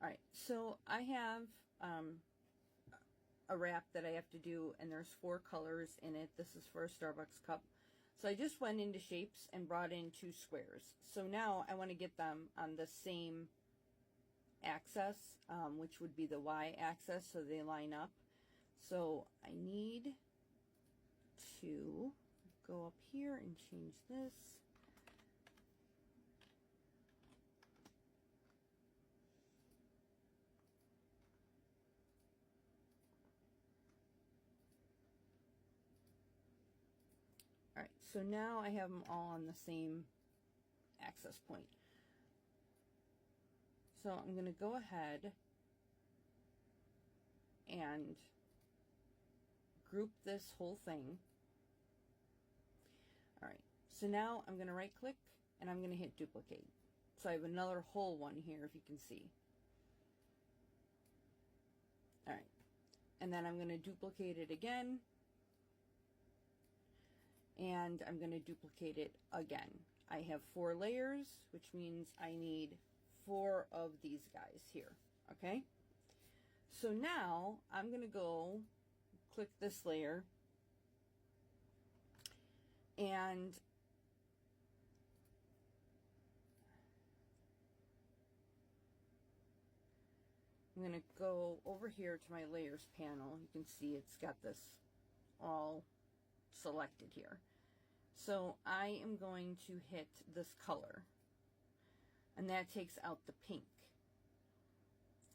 All right, so I have a wrap that I have to do, and there's 4 colors in it. This is for a Starbucks cup. So I just went into shapes and brought in 2 squares. So now I want to get them on the same axis, which would be the Y axis, so they line up. So I need to go up here and change this. All right, so now I have them all on the same access point. So I'm going to go ahead and group this whole thing. All right, so now I'm going to right click and I'm going to hit duplicate. So I have another whole one here, if you can see. All right, and then I'm going to duplicate it again, and I'm going to duplicate it again. I have 4 layers, which means I need 4 of these guys here. Okay, so now I'm going to go click this layer, and I'm going to go over here to my layers panel. You can see it's got this all selected here. So I am going to hit this color, and that takes out the pink.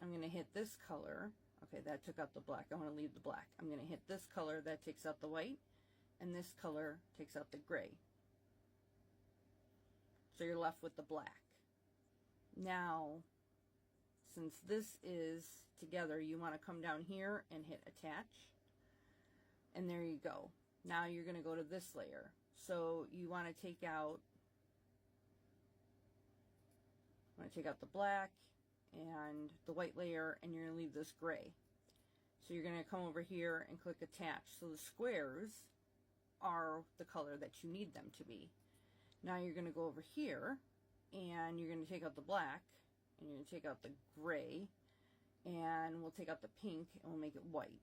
I'm going to hit this color. Okay, that took out the black. I want to leave the black. I'm going to hit this color. That takes out the white, and this color takes out the gray. So you're left with the black. Now, since this is together, you want to come down here and hit attach, and there you go. Now you're going to go to this layer. So you want to take out the black and the white layer, and you're going to leave this gray. So you're going to come over here and click attach. So the squares are the color that you need them to be. Now you're going to go over here, and you're going to take out the black, and you're going to take out the gray, and we'll take out the pink, and we'll make it white.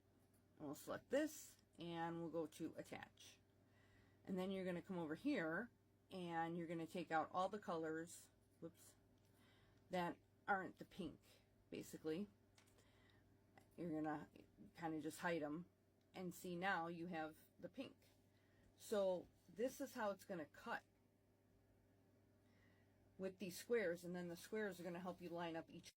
And we'll select this, and we'll go to attach. And then you're going to come over here, and you're going to take out all the colors, whoops, that aren't the pink, basically. You're going to kind of just hide them, and see, now you have the pink. So this is how it's going to cut with these squares, and then the squares are going to help you line up each